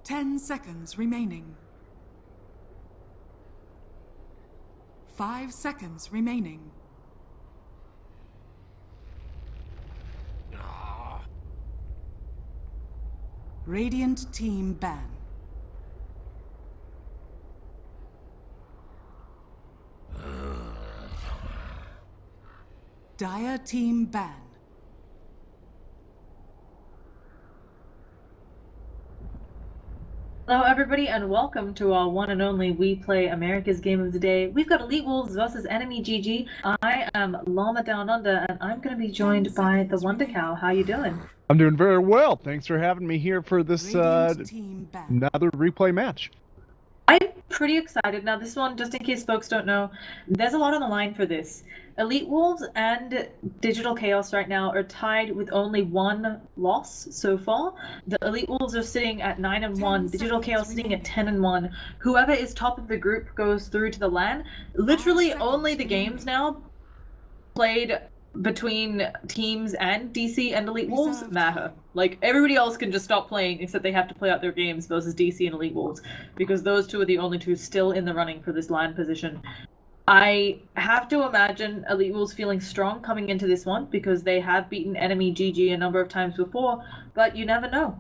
10 seconds remaining. 5 seconds remaining. Radiant team ban. Dire team ban. Hello everybody and welcome to our one and only We Play America's Game of the Day. We've got EWolves versus EnemyGG. I am Llama Down Under and I'm going to be joined by the Wonder Cow. How you doing? I'm doing very well. Thanks for having me here for this another replay match. I'm pretty excited. Now this one, just in case folks don't know, there's a lot on the line for this. EWolves and Digital Chaos right now are tied with only one loss so far. The EWolves are sitting at 9-1, Digital Chaos sitting at 10-1. Whoever is top of the group goes through to the LAN. Literally only the games now played between teams and DC and EWolves matter. Like, everybody else can just stop playing except they have to play out their games versus DC and EWolves, because those two are the only two still in the running for this LAN position. I have to imagine EWolves feeling strong coming into this one because they have beaten EnemyGG a number of times before, but you never know.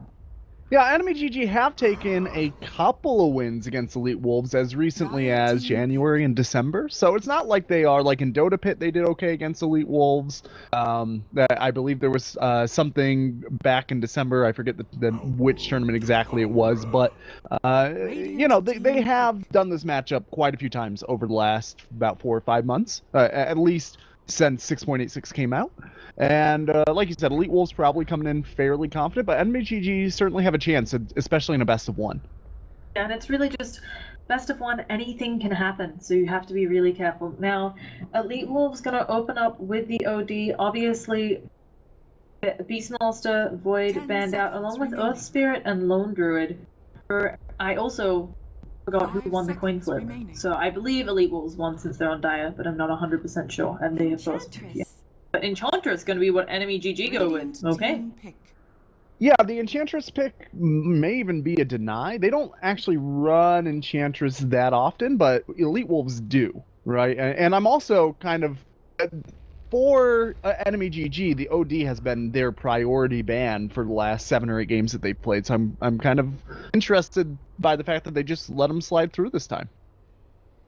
Yeah, EnemyGG have taken a couple of wins against EWolves as recently as January and December, so it's not like they are, like in Dota Pit they did okay against EWolves. I believe there was something back in December, I forget which tournament exactly it was, but you know, they have done this matchup quite a few times over the last about 4 or 5 months, at least since 6.86 came out. And like you said, EWolves probably coming in fairly confident, but EnemyGG certainly have a chance, especially in a best of one. Yeah, and it's really just best of one, anything can happen, so you have to be really careful. Now, EWolves going to open up with the OD, obviously Beastmaster, Void banned out, along with Earth Spirit and Lone Druid. I also forgot who won the coin flip, so I believe EWolves won since they're on Dire, but I'm not 100% sure, and they have both. Yeah. But Enchantress is going to be what EnemyGG go with. Okay. Yeah, the Enchantress pick may even be a deny. They don't actually run Enchantress that often, but EWolves do, right? And I'm also kind of... For EnemyGG, the OD has been their priority ban for the last 7 or 8 games that they've played, so I'm kind of interested by the fact that they just let them slide through this time.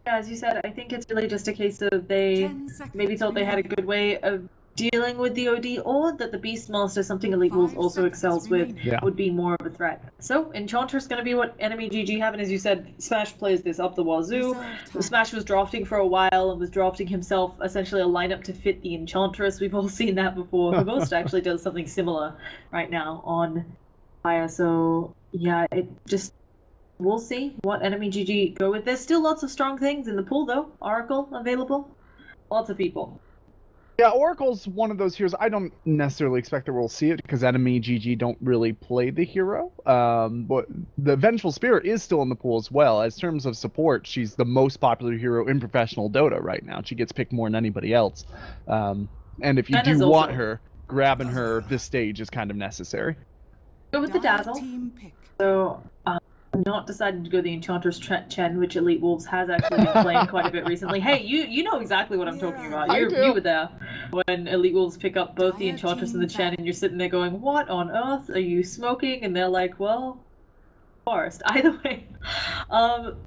Yeah, as you said, I think it's really just a case of they maybe thought they had a good way of dealing with the OD, or that the Beastmaster, something EWolves also excels with, would be more of a threat. So, Enchantress is going to be what EnemyGG have, and as you said, Smash plays this up the wazoo. Smash was drafting for a while and was drafting himself essentially a lineup to fit the Enchantress. We've all seen that before. The Ghost actually does something similar right now on Fire, so yeah, it just... we'll see what EnemyGG go with. There's still lots of strong things in the pool, though. Oracle available. Lots of people. Yeah, Oracle's one of those heroes. I don't necessarily expect that we'll see it because EnemyGG don't really play the hero. But the Vengeful Spirit is still in the pool as well. As terms of support, she's the most popular hero in professional Dota right now. She gets picked more than anybody else. And if you do want her, grabbing her this stage is kind of necessary. Go with the Dazzle. So, I'm not deciding to go the Enchantress Chen, which EWolves has actually been playing quite a bit recently. Hey, you know exactly what I'm talking about. You were there when EWolves pick up both the Enchantress and the Chen, and you're sitting there going, what on earth are you smoking? And they're like, well, forest. Either way,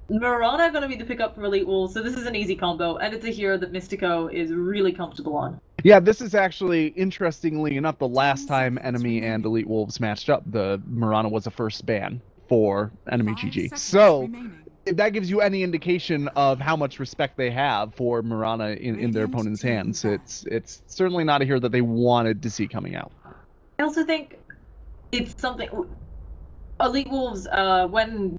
Mirana going to be the pickup for EWolves, so this is an easy combo, and it's a hero that Mystico is really comfortable on. Yeah, this is actually, interestingly enough, the last time Enemy and EWolves matched up, the Mirana was the first ban for EnemyGG. So, if that gives you any indication of how much respect they have for Mirana in their opponent's hands, it's certainly not a hero that they wanted to see coming out. I also think it's something... EWolves, when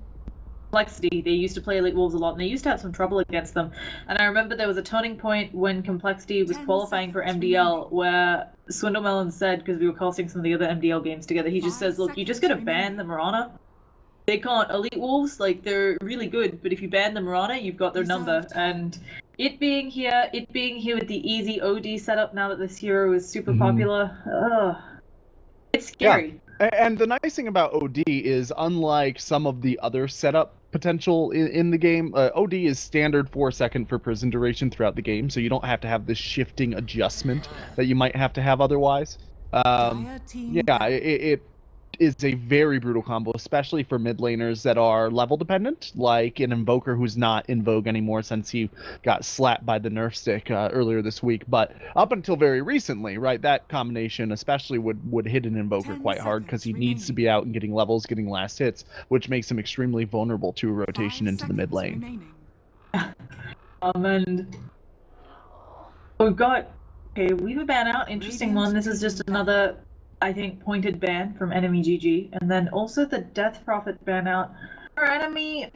Complexity, they used to play EWolves a lot, and they used to have some trouble against them. And I remember there was a turning point when Complexity was qualifying for MDL, where Swindlemelon said, because we were casting some of the other MDL games together, he just says, look, you just gotta ban the Mirana. They can't. EWolves, like, they're really good, but if you ban the Mirana, you've got their number. And it being here with the easy OD setup now that this hero is super popular, it's scary. And the nice thing about OD is, unlike some of the other setup potential in the game, OD is standard 4-second for prison duration throughout the game, so you don't have to have this shifting adjustment that you might have to have otherwise. Dire team Yeah, ban. it is a very brutal combo, especially for mid laners that are level dependent, like an Invoker who's not in vogue anymore since he got slapped by the nerf stick earlier this week. But up until very recently, right, that combination especially would hit an Invoker 10 quite hard because he seconds needs to be out and getting levels, getting last hits, which makes him extremely vulnerable to a rotation 5 into the mid seconds lane. remaining. And we've got, okay, we've a ban out. Interesting one. This is just another, I think, pointed ban from EnemyGG. And then also the Death Prophet ban out. For enemy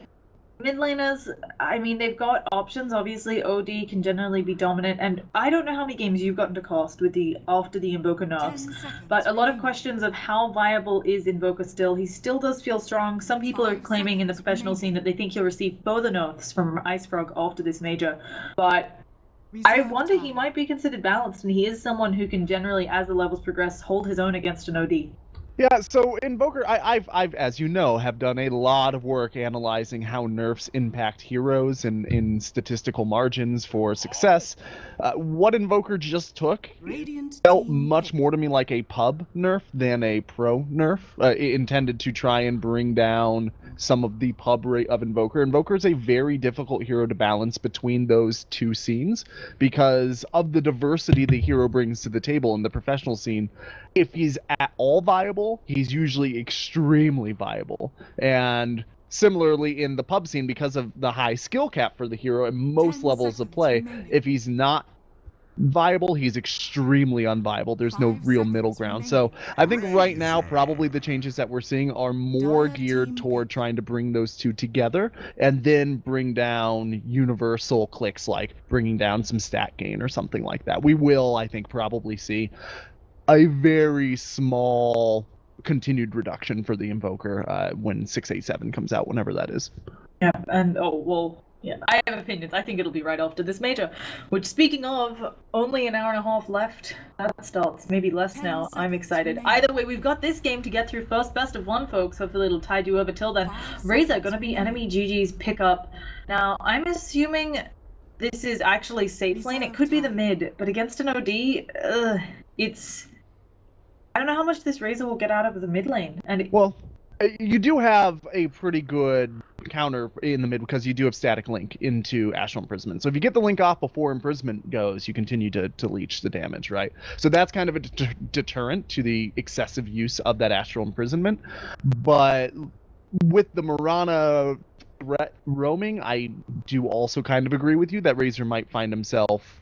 mid laners, I mean, they've got options. Obviously, OD can generally be dominant. And I don't know how many games you've gotten to cast with after the Invoker nerfs. 10 seconds But a lot of remaining. questions of how viable is Invoker still. He still does feel strong. Some people are 5 claiming in the seconds professional scene that they think he'll receive both the nerfs from Ice Frog after this major. But I Reserve wonder, he time. might be considered balanced, and he is someone who can generally, as the levels progress, hold his own against an OD. Yeah, so Invoker, I've, as you know, have done a lot of work analyzing how nerfs impact heroes and in statistical margins for success. What Invoker just took Radiant felt team much pick. more to me like a pub nerf than a pro nerf, intended to try and bring down some of the pub rate of Invoker. Invoker is a very difficult hero to balance between those two scenes because of the diversity the hero brings to the table in the professional scene. If he's at all viable, he's usually extremely viable. And similarly in the pub scene, because of the high skill cap for the hero at most 10 levels of seconds play, remaining. if he's not viable, he's extremely unviable. There's no 5 real middle seconds ground. remaining. So I think right now, probably the changes that we're seeing are more Dire geared team toward pick. trying to bring those two together and then bring down universal clicks, like bringing down some stat gain or something like that. We will, I think, probably see a very small continued reduction for the Invoker when 687 comes out, whenever that is. Yeah, and yeah, I have opinions. I think it'll be right after this major. Which, speaking of, only an hour and a half left. That starts, maybe less 10 now. I'm seconds excited. remaining. Either way, we've got this game to get through first, best of one, folks. Hopefully it'll tide you over till then. 5 Razor seconds gonna be remaining. EnemyGG's pickup. Now, I'm assuming this is actually safe lane. It could be the mid, but against an OD, it's... I don't know how much this Razor will get out of the mid lane. And Well, you do have a pretty good counter in the mid because you do have static link into Astral Imprisonment. So if you get the link off before Imprisonment goes, you continue to leech the damage, right? So that's kind of a deterrent to the excessive use of that Astral Imprisonment. But with the Mirana threat roaming, I do also kind of agree with you that Razor might find himself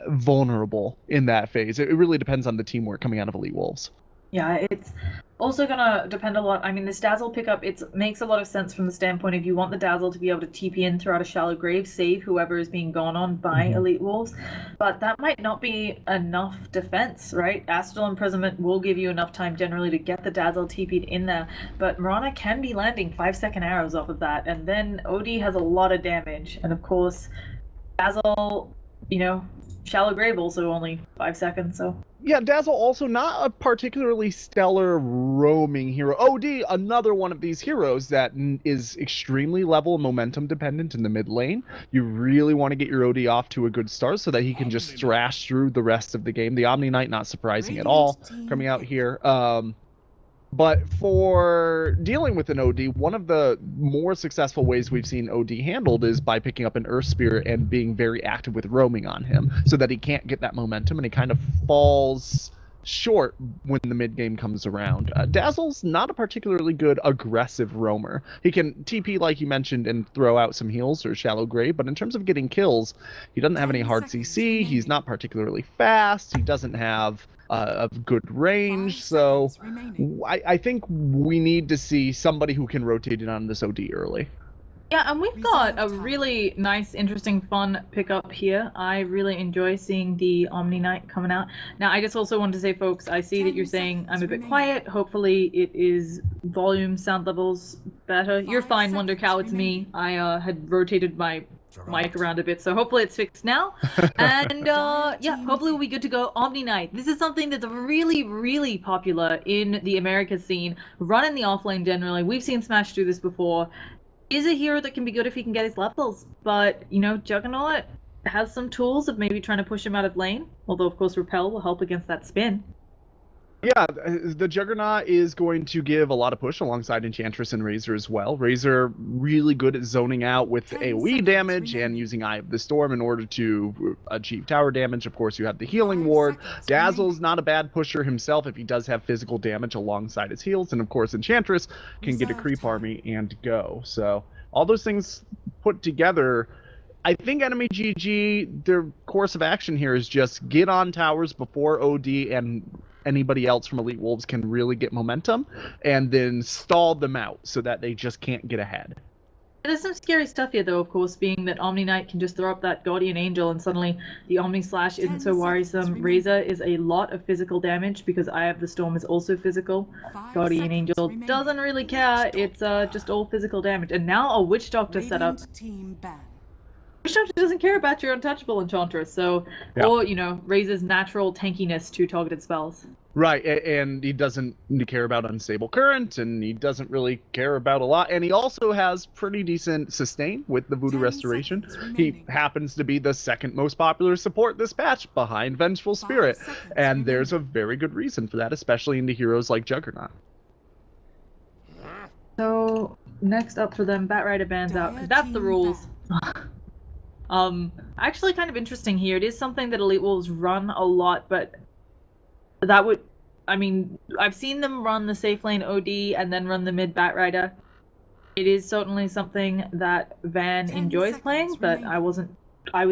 vulnerable in that phase. It really depends on the teamwork coming out of EWolves. yeah, it's also gonna depend a lot. I mean, this Dazzle pickup, it makes a lot of sense from the standpoint of you want the Dazzle to be able to TP in throughout a shallow grave, save whoever is being gone on by EWolves. But that might not be enough defense, right? Astral Imprisonment will give you enough time generally to get the Dazzle TP'd in there, but Mirana can be landing 5-second arrows off of that, and then OD has a lot of damage, and of course, Dazzle, you know, shallow grave also only 5 seconds, so... Yeah, Dazzle also not a particularly stellar roaming hero. OD, another one of these heroes that is extremely level and momentum dependent in the mid lane. You really want to get your OD off to a good start so that he can just thrash through the rest of the game. The Omni Knight, not surprising at all, coming out here. But for dealing with an OD, one of the more successful ways we've seen OD handled is by picking up an Earth Spirit and being very active with roaming on him so that he can't get that momentum and he kind of falls short when the mid game comes around. Dazzle's not a particularly good aggressive roamer. He can TP, like you mentioned, and throw out some heals or shallow grave, but in terms of getting kills, he doesn't have any hard CC, he's not particularly fast, he doesn't have of good range, so I think we need to see somebody who can rotate it on this OD early. Yeah, and we've got a really nice, interesting, fun pickup here. I really enjoy seeing the Omni Knight coming out. Now, I just also wanted to say, folks, I see that you're saying I'm a bit quiet. Hopefully it is volume, sound levels better. You're fine, Wonder Cow, it's me. I had rotated my mic around a bit, so hopefully it's fixed now. And yeah, hopefully we'll be good to go. Omni Knight. This is something that's really, really popular in the America scene. Run in the offlane generally. We've seen Smash do this before. Is a hero that can be good if he can get his levels, but you know, Juggernaut has some tools of maybe trying to push him out of lane. Although of course Repel will help against that spin. Yeah, the Juggernaut is going to give a lot of push alongside Enchantress and Razor as well. Razor really good at zoning out with AoE damage and using Eye of the Storm in order to achieve tower damage. Of course, you have the healing ward. Dazzle's not a bad pusher himself if he does have physical damage alongside his heals. And of course, Enchantress can get a creep army and go. So all those things put together, I think EnemyGG, their course of action here is just get on towers before OD and anybody else from EWolves can really get momentum, and then stall them out so that they just can't get ahead. There's some scary stuff here, though, of course, being that Omni Knight can just throw up that Guardian Angel and suddenly the Omni Slash isn't so worrisome. Razor is a lot of physical damage because Eye of the Storm is also physical. Guardian Angel doesn't really care, it's just all physical damage. And now a Witch Doctor setup. Witch Doctor doesn't care about your untouchable Enchantress, so, or, you know, Razor's natural tankiness to targeted spells. Right, and he doesn't care about Unstable Current, and he doesn't really care about a lot, and he also has pretty decent sustain with the Voodoo Restoration. He happens to be the second most popular support this patch, behind Vengeful Spirit, and there's a very good reason for that, especially into heroes like Juggernaut. So, next up for them, Batrider bans out, because that's the rules. Actually kind of interesting here. It is something that EWolves run a lot, but that would, I mean, I've seen them run the safe lane OD and then run the mid Batrider. It is certainly something that Van enjoys playing, but I was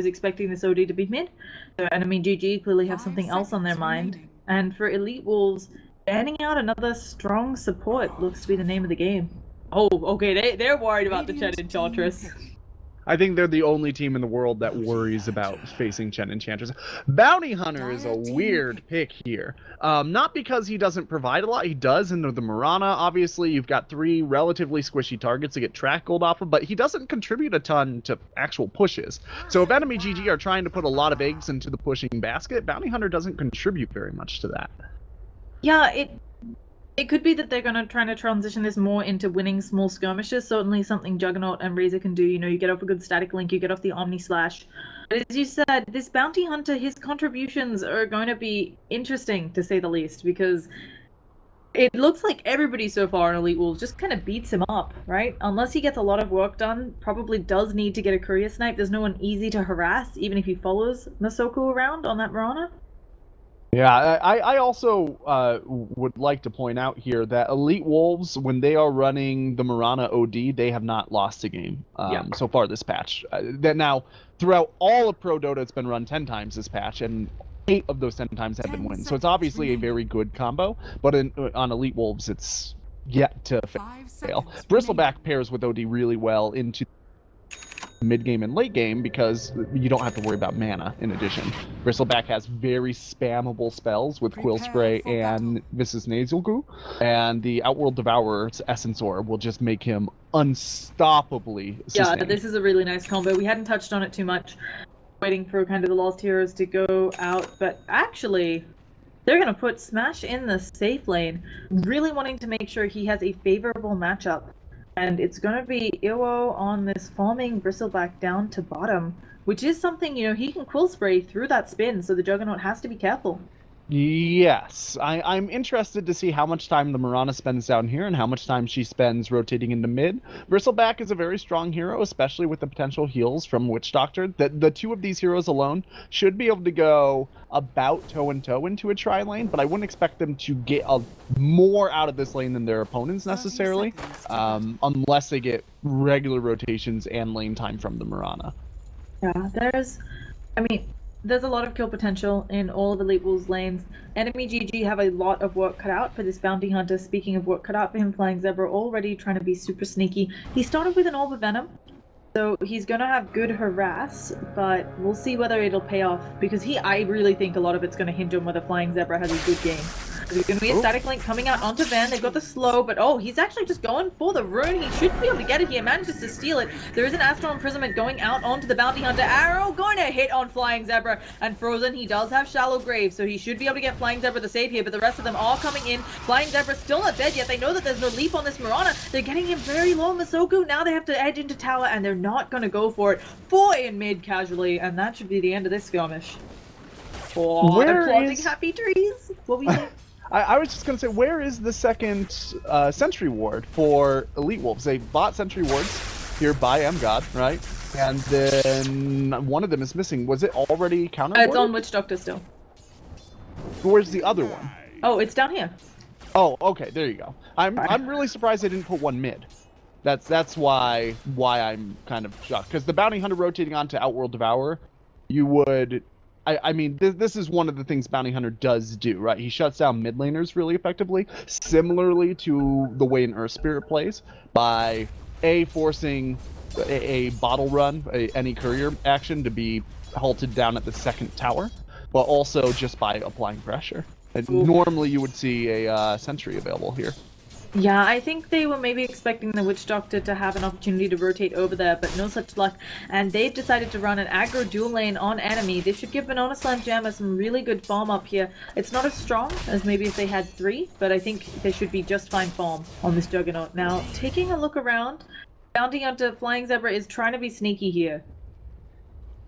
expecting this OD to be mid. So EnemyGG clearly have something else on their mind. And for EWolves, banning out another strong support looks to be the name of the game. Oh, okay, they're worried about the Chen Enchantress. I think they're the only team in the world that worries about facing Chen Enchantress. Bounty Hunter is a weird pick here. Not because he doesn't provide a lot. He does into the Mirana. Obviously, you've got 3 relatively squishy targets to get track gold off of, but he doesn't contribute a ton to actual pushes. So if EnemyGG are trying to put a lot of eggs into the pushing basket, Bounty Hunter doesn't contribute very much to that. Yeah, it could be that they're going to try to transition this more into winning small skirmishes. Certainly something Juggernaut and Razor can do. You know, you get off a good static link, you get off the Omni Slash. But as you said, this Bounty Hunter, his contributions are going to be interesting, to say the least, because it looks like everybody so far in EWolves just kind of beats him up, right? Unless he gets a lot of work done, probably does need to get a courier snipe. There's no one easy to harass, even if he follows Masoko around on that Mirana. Yeah, I also would like to point out here that EWolves, when they are running the Mirana OD, they have not lost a game so far this patch. That now, throughout all of Pro Dota, it's been run 10 times this patch, and 8 of those 10 times have been wins. So it's obviously a very good combo, but on EWolves, it's yet to fail. Bristleback pairs with OD really well into mid-game and late-game because you don't have to worry about mana in addition. Bristleback has very spammable spells with Quill Spray and Mrs. Nasal Goo, and the Outworld Devourer's Essence Orb will just make him unstoppably sustained. Yeah, this is a really nice combo. We hadn't touched on it too much, waiting for kind of the Lost Heroes to go out, but actually, they're going to put Smash in the safe lane, really wanting to make sure he has a favorable matchup. And it's going to be Iwo on this farming Bristleback down to bottom, which is something, you know, he can Quill Spray through that spin, so the Juggernaut has to be careful. Yes, I'm interested to see how much time the Mirana spends down here and how much time she spends rotating into mid. Bristleback is a very strong hero, especially with the potential heals from Witch Doctor. The 2 of these heroes alone should be able to go about toe-and-toe into a tri-lane, but I wouldn't expect them to get more out of this lane than their opponents necessarily, unless they get regular rotations and lane time from the Mirana. Yeah, there's a lot of kill potential in all of EWolves lanes. EnemyGG have a lot of work cut out for this Bounty Hunter. Speaking of work cut out for him, Flying Zebra already trying to be super sneaky. He started with an Orb of Venom, so he's going to have good harass, but we'll see whether it'll pay off, because I really think a lot of it's going to hinge on whether Flying Zebra has a good game. There's going to be a static link coming out onto Van. They've got the slow, but oh, he's actually just going for the rune. He should be able to get it here. Manages to steal it. There is an Astral Imprisonment going out onto the Bounty Hunter. Arrow going to hit on Flying Zebra. And Frozen, he does have Shallow Grave, so he should be able to get Flying Zebra the save here, but the rest of them are coming in. Flying Zebra still not dead yet. They know that there's no leap on this Mirana. They're getting him very low. Masoku, now they have to edge into tower, and they're not going to go for it. 4 in mid casually, and that should be the end of this skirmish. Oh, they're planting happy trees. What were you saying? I was just going to say, where is the second Sentry Ward for EWolves? They bought Sentry Wards here by MGod, right? And then one of them is missing. Was it already counter? It's on Witch Doctor still. Where's the other one? Oh, it's down here. Oh, okay, there you go. I'm really surprised they didn't put one mid. That's why I'm kind of shocked, because the Bounty Hunter rotating onto Outworld Devourer, you would. I mean, this is one of the things Bounty Hunter does do, right? He shuts down mid laners really effectively, similarly to the way an Earth Spirit plays, by forcing a bottle run, any courier action to be halted down at the second tower, but also just by applying pressure. And normally you would see a sentry available here. Yeah, I think they were maybe expecting the Witch Doctor to have an opportunity to rotate over there, but no such luck. And they've decided to run an aggro dual lane on enemy. This should give Banana Slam Jammer some really good farm up here. It's not as strong as maybe if they had 3, but I think they should be just fine farm on this Juggernaut. Now, taking a look around, Bounty Hunter Flying Zebra is trying to be sneaky here.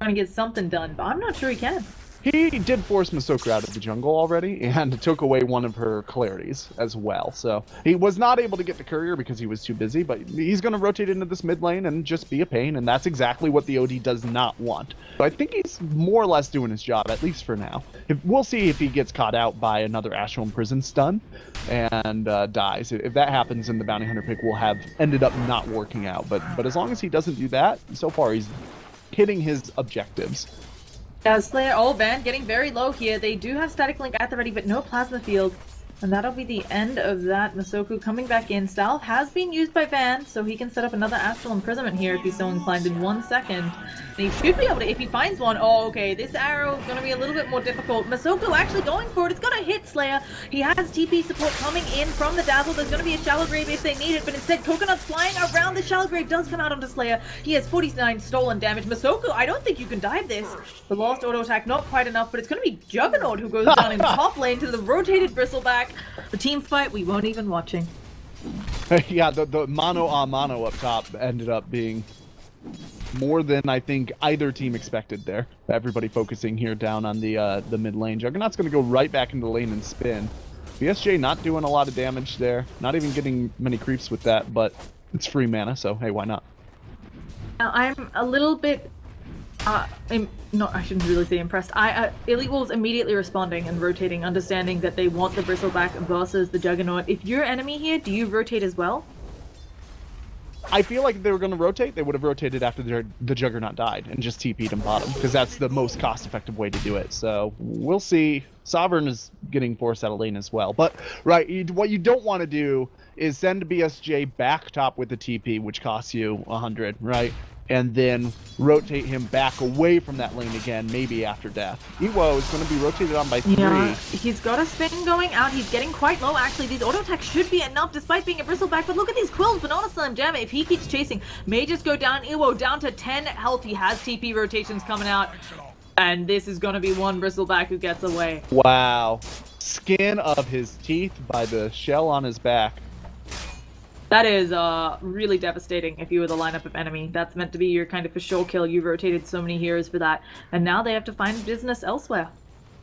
Trying to get something done, but I'm not sure he can. He did force Masoku out of the jungle already, and took away one of her clarities as well. So he was not able to get the courier because he was too busy, but he's going to rotate into this mid lane and just be a pain, and that's exactly what the OD does not want. So I think he's more or less doing his job, at least for now. We'll see if he gets caught out by another Astral Imprison stun and dies. If that happens, then the Bounty Hunter pick will have ended up not working out. But as long as he doesn't do that, so far he's hitting his objectives. Slayer, Van getting very low here. They do have Static Link at the ready, but no Plasma Field. And that'll be the end of that. Masoku coming back in. Salve has been used by Van, so he can set up another Astral Imprisonment here if he's so inclined in 1 second. And he should be able to, if he finds one. Oh, okay, this arrow is going to be a little bit more difficult. Masoku actually going for it. It's going to hit Slayer. He has TP support coming in from the Dazzle. There's going to be a Shallow Grave if they need it, but instead Coconut flying around the Shallow Grave does come out onto Slayer. He has 49 stolen damage. Masoku, I don't think you can dive this. The lost auto attack, not quite enough, but it's going to be Juggernaut who goes down in top lane to the rotated Bristleback. The team fight we weren't even watching. Yeah, the mano a mano up top ended up being more than I think either team expected there. Everybody focusing here down on the mid lane. Juggernaut's going to go right back into the lane and spin. BSJ not doing a lot of damage there. Not even getting many creeps with that, but it's free mana, so hey, why not? Now, I'm a little bit... I shouldn't really say impressed. EWolves immediately responding and rotating, understanding that they want the Bristleback versus the Juggernaut. If you're enemy here, do you rotate as well? I feel like if they were going to rotate, they would have rotated after the Juggernaut died and just TP'd him bottom, because that's the most cost-effective way to do it. So we'll see. Sovereign is getting forced out of lane as well. But, right, what you don't want to do is send BSJ back top with the TP, which costs you 100, right? And then rotate him back away from that lane again, maybe after death. Ewo is going to be rotated on by 3. Yeah, he's got a spin going out. He's getting quite low, actually. These auto attacks should be enough, despite being a Bristleback. But look at these quills. Banana Slam Jammer, if he keeps chasing, may just go down. Ewo down to 10 health. He has TP rotations coming out. And this is going to be one Bristleback who gets away. Wow. Skin of his teeth by the shell on his back. That is really devastating if you were the lineup of enemy. That's meant to be your kind of for sure kill. You rotated so many heroes for that. And now they have to find business elsewhere.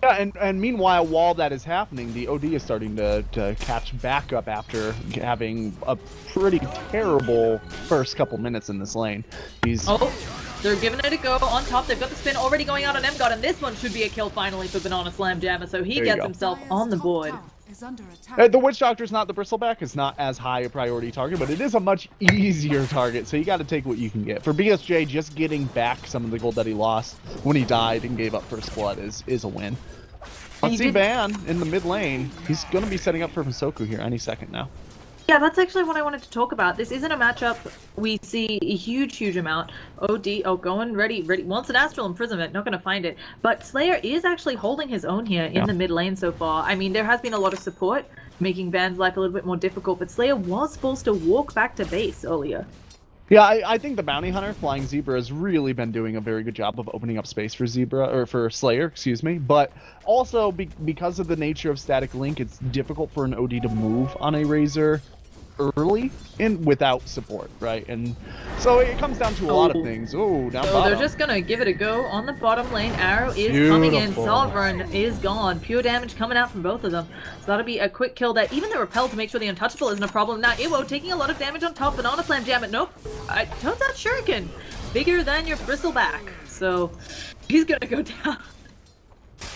Yeah, and meanwhile, while that is happening, the OD is starting to catch back up after having a pretty terrible first couple minutes in this lane. They're giving it a go on top. They've got the spin already going out on MGod, and this one should be a kill finally for Banana Slam Jammer, so he gets himself on the board. The Witch Doctor's not the Bristleback. It's not as high a priority target, but it is a much easier target, so you got to take what you can get. For BSJ, just getting back some of the gold that he lost when he died and gave up First Blood is a win. Let's see Van in the mid lane. He's going to be setting up for Masoku here any second now. Yeah, that's actually what I wanted to talk about. This isn't a matchup we see a huge amount. Going ready, wants an Astral Imprisonment, not going to find it. But Slayer is actually holding his own here in the mid lane so far. I mean, there has been a lot of support, making Van's life a little bit more difficult, but Slayer was forced to walk back to base earlier. Yeah, I think the Bounty Hunter, Flying Zebra, has really been doing a very good job of opening up space for for Slayer, excuse me. But also, because of the nature of Static Link, it's difficult for an OD to move on a Razor early and without support, right? And so it comes down to a lot of things. Oh, down bottom. They're just gonna give it a go on the bottom lane. Arrow is coming in. Sovereign is gone. Pure damage coming out from both of them. So that'll be a quick kill there. Even the repel to make sure the untouchable isn't a problem. Now EWO taking a lot of damage on top. Banana Slam jam it. Nope. Turns out Shuriken bigger than your bristleback. So he's gonna go down.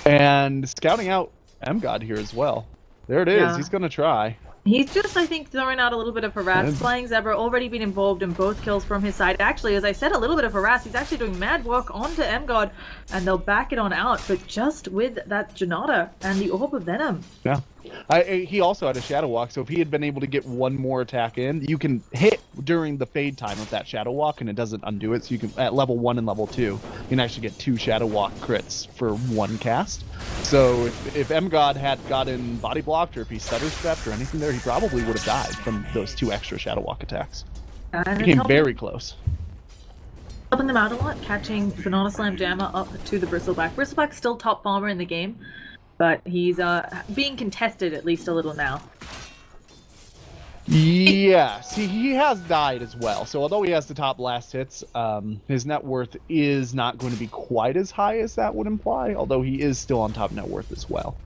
And scouting out MGod here as well. There it is. Yeah. He's gonna try. He's just, I think, throwing out a little bit of harass. Flying Zebra already been involved in both kills from his side. Actually, as I said, a little bit of harass. He's actually doing mad work onto MGod, and they'll back it on out, but just with that Janata and the Orb of Venom. Yeah. He also had a Shadow Walk, so if he had been able to get one more attack in, you can hit during the fade time of that Shadow Walk, and it doesn't undo it, so you can, at level 1 and level 2, you can actually get 2 Shadow Walk crits for 1 cast. So if MGod had gotten body blocked, or if he stutter stepped or anything there, he probably would have died from those 2 extra Shadow Walk attacks. It became very close. Helping them out a lot, catching Banana Slam Jammer up to the Bristleback. Bristleback's still top farmer in the game, but he's being contested at least a little now. Yes, he has died as well. So although he has the top last hits, his net worth is not going to be quite as high as that would imply, although he is still on top net worth as well.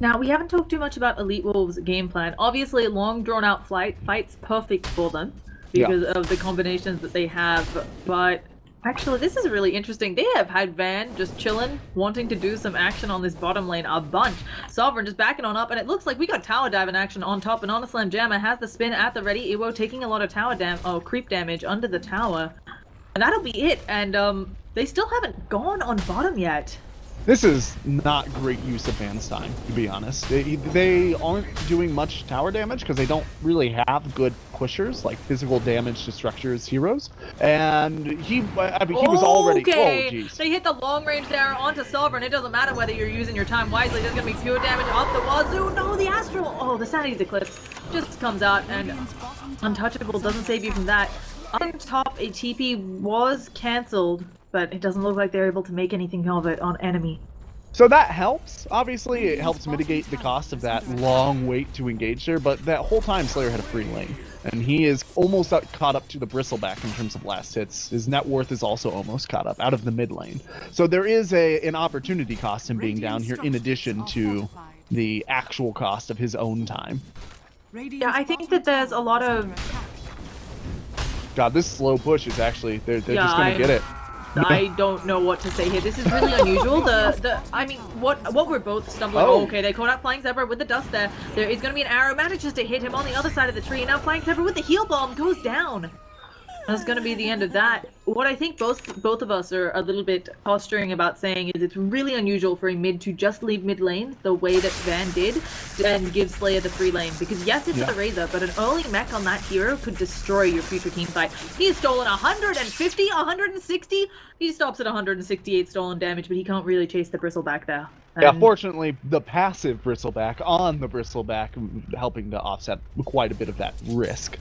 Now, we haven't talked too much about EWolves' game plan. Obviously, long drawn-out fights perfect for them because of the combinations that they have, but actually, this is really interesting. They have had Van just chilling, wanting to do some action on this bottom lane a bunch. Sovereign just backing on up, and it looks like we got tower dive in action on top. Banana Slam Jammer has the spin at the ready. EWO taking a lot of creep damage under the tower. And that'll be it. And they still haven't gone on bottom yet. This is not great use of Van's time, to be honest. They aren't doing much tower damage because they don't really have good pushers, like physical damage to structures heroes. And he was already... Okay, oh, geez. They hit the long range there onto Sovereign. It doesn't matter whether you're using your time wisely. There's going to be pure damage off the wazoo. No, the Astral... Oh, the Sanity's Eclipse just comes out, and Untouchable doesn't save you from that. On top, a TP was cancelled, but it doesn't look like they're able to make anything of it on enemy. So that helps. Obviously, it helps mitigate the cost of that long wait to engage there, but that whole time Slayer had a free lane, and he is almost caught up to the Bristleback in terms of last hits. His net worth is also almost caught up out of the mid lane. So there is an opportunity cost in being down here in addition to the actual cost of his own time. Yeah, I think that there's a lot of... God, this slow push is actually, they're just going to get it. I don't know what to say here. This is really unusual. I mean, what we're both stumbling. Oh, okay, they caught out Flying Zebra with the dust there. There is going to be an arrow, manages to hit him on the other side of the tree. Now Flying Zebra with the heal bomb goes down. That's going to be the end of that. What I think both of us are a little bit posturing about saying is it's really unusual for a mid to just leave mid lane the way that Van did and give Slayer the free lane. Because yes, it's a Razor, but an early mech on that hero could destroy your future team fight. He's stolen 150, 160. He stops at 168 stolen damage, but he can't really chase the Bristleback there. Yeah, fortunately, the passive Bristleback on the Bristleback helping to offset quite a bit of that risk.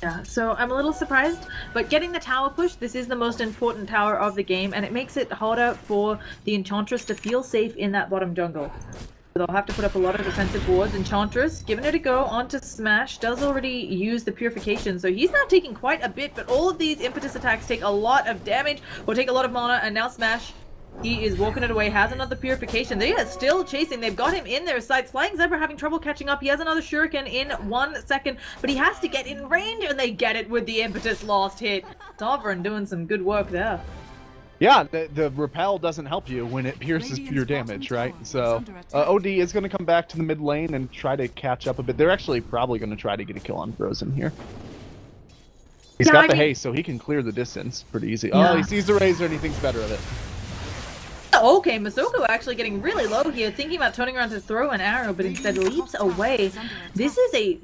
Yeah, so I'm a little surprised, but getting the tower push, this is the most important tower of the game, and it makes it harder for the Enchantress to feel safe in that bottom jungle. They'll have to put up a lot of defensive wards. Enchantress, giving it a go onto Smash, does already use the Purification, so he's now taking quite a bit, but all of these impetus attacks take a lot of damage, will take a lot of mana, and now Smash, he is walking it away, has another Purification. They are still chasing. They've got him in their sights. Flying Zebra having trouble catching up. He has another Shuriken in 1 second, but he has to get in range, and they get it with the impetus last hit. Sovereign doing some good work there. Yeah, the repel doesn't help you when it pierces pure damage, right? So OD is going to come back to the mid lane and try to catch up a bit. They're actually probably going to try to get a kill on Frozen here. He's got the haste, so he can clear the distance pretty easy. Yeah. Oh, he sees the Razor and he thinks better of it. Okay, Masoko actually getting really low here, thinking about turning around to throw an arrow, but instead leaps away. This is a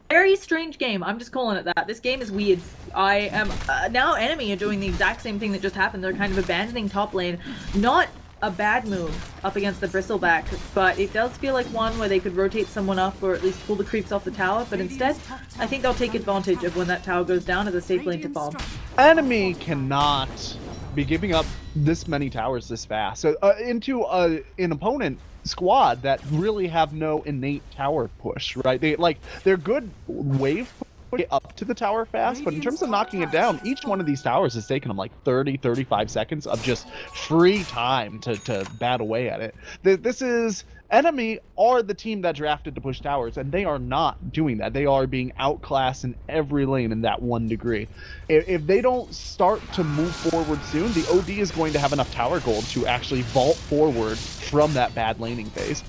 very strange game. I'm just calling it that. This game is weird. I am now Enemy are doing the exact same thing that just happened. They're kind of abandoning top lane. Not a bad move up against the Bristleback, but it does feel like one where they could rotate someone up or at least pull the creeps off the tower, but instead I think they'll take advantage of when that tower goes down as a safe lane to fall. Enemy cannot be giving up this many towers this fast. So into an opponent squad that really have no innate tower push, right? They're good wave push up to the tower fast, but in terms of knocking it down, each one of these towers has taken them like 30-35 seconds of just free time to bat away at it. This is Enemy are the team that drafted to push towers, and they are not doing that. They are being outclassed in every lane in that 1 degree. If they don't start to move forward soon, the OD is going to have enough tower gold to actually vault forward from that bad laning phase.